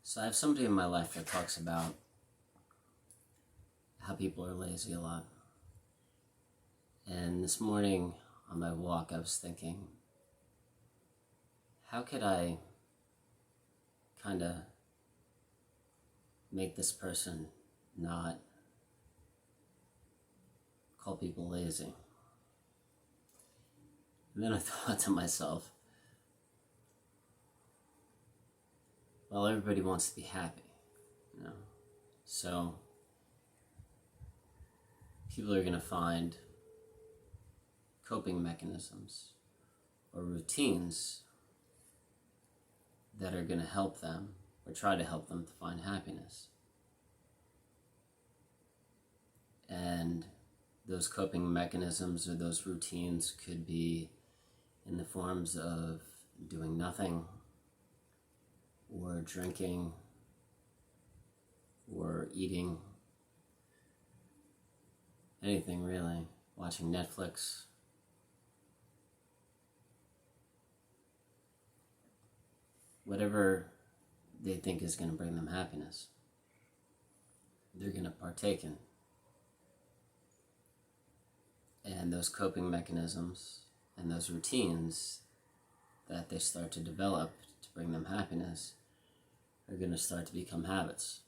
So I have somebody in my life that talks about how people are lazy a lot. And this morning on my walk, I was thinking, how could I kind of make this person not call people lazy? And then I thought to myself, well, everybody wants to be happy, So people are going to find coping mechanisms or routines that are going to help them or try to help them to find happiness. And those coping mechanisms or those routines could be in the forms of doing nothing, or drinking, or eating, anything really, watching Netflix. Whatever they think is going to bring them happiness, they're going to partake in. And those coping mechanisms and those routines that they start to develop to bring them happiness are going to start to become habits.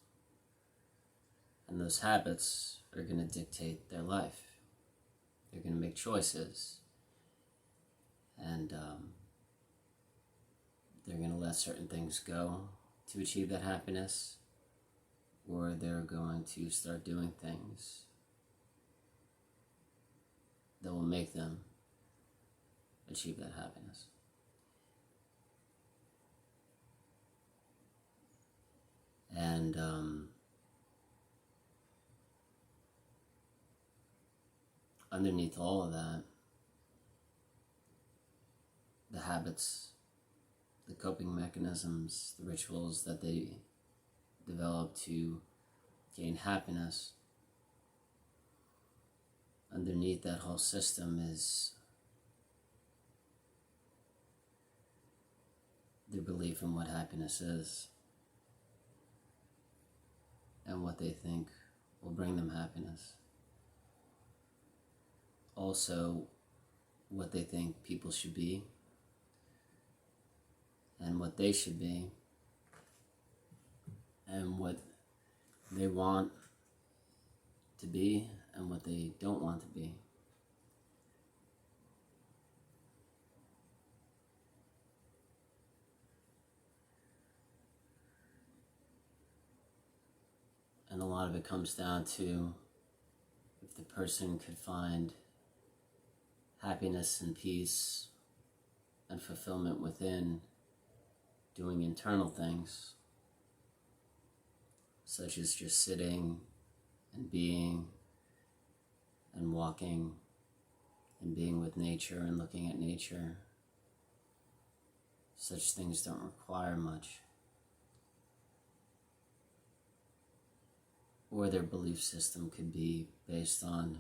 And those habits are going to dictate their life. They're going to make choices. And they're going to let certain things go to achieve that happiness, or they're going to start doing things that will make them achieve that happiness. And underneath all of that, the habits, the coping mechanisms, the rituals that they develop to gain happiness, underneath that whole system is their belief in what happiness is and what they think will bring them happiness. Also, what they think people should be and what they should be and what they want to be and what they don't want to be. And a lot of it comes down to if the person could find happiness and peace and fulfillment within doing internal things, such as just sitting and being and walking and being with nature and looking at nature. Such things don't require much. Or their belief system could be based on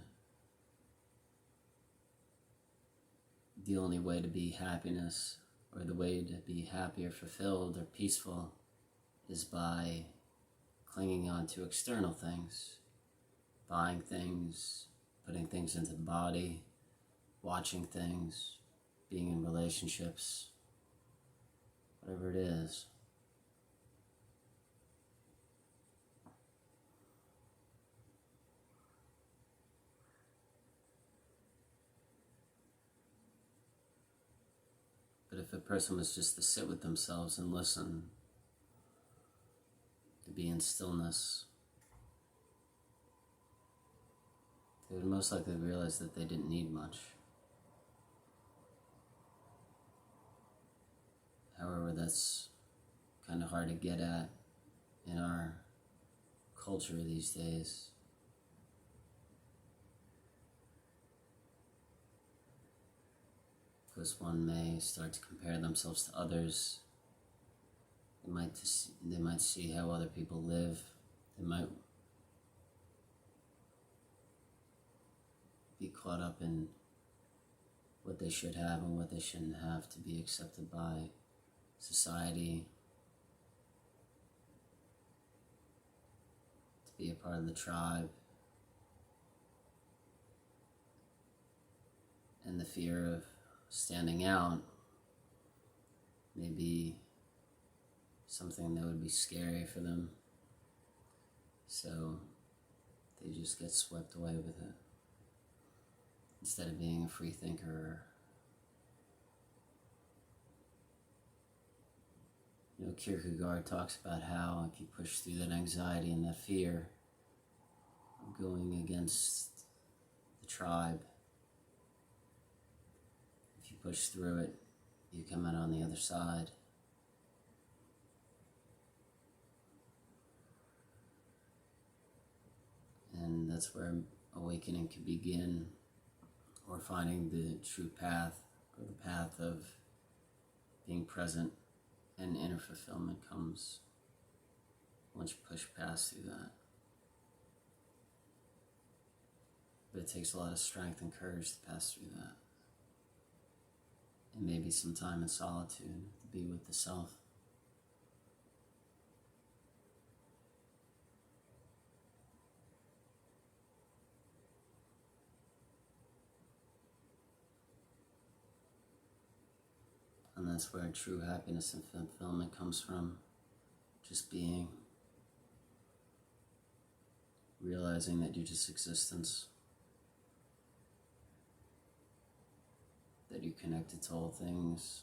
the only way to be happiness, or the way to be happy or fulfilled or peaceful, is by clinging on to external things, buying things, putting things into the body, watching things, being in relationships, whatever it is. But if a person was just to sit with themselves and listen, to be in stillness, they would most likely realize that they didn't need much. However, that's kind of hard to get at in our culture these days. Because one may start to compare themselves to others. They might see how other people live. They might be caught up in what they should have and what they shouldn't have to be accepted by society. be a part of the tribe, and the fear of standing out may be something that would be scary for them, so they just get swept away with it instead of being a free thinker. Kierkegaard talks about how if you push through that anxiety and that fear of going against the tribe, if you push through it, you come out on the other side. And that's where awakening can begin, or finding the true path, or the path of being present, and inner fulfillment comes once you push past through that. But it takes a lot of strength and courage to pass through that. And maybe some time in solitude to be with the self. And that's where true happiness and fulfillment comes from. Just being. Realizing that you're just existence. That you're connected to all things.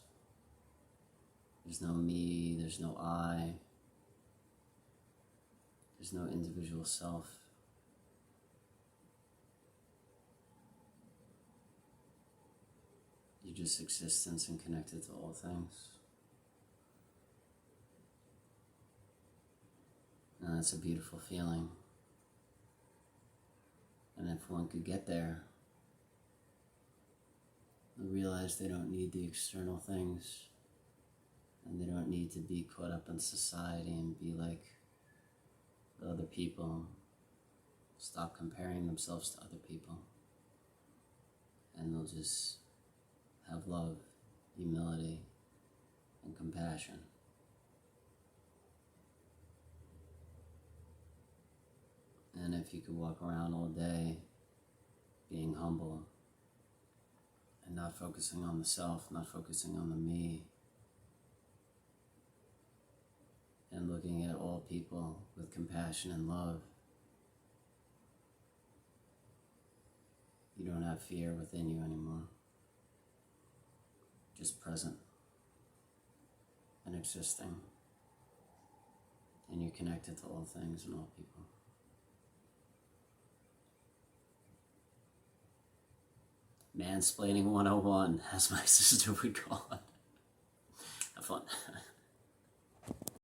There's no me, there's no I. There's no individual self. You're just existence and connected to all things. And that's a beautiful feeling. And if one could get there, they realize they don't need the external things, and they don't need to be caught up in society and be like other people. Stop comparing themselves to other people, and they'll just have love, humility, and compassion. And if you could walk around all day being humble and not focusing on the self, not focusing on the me, and looking at all people with compassion and love, you don't have fear within you anymore. Just present and existing, and you're connected to all things and all people. Mansplaining 101, as my sister would call it. Have fun.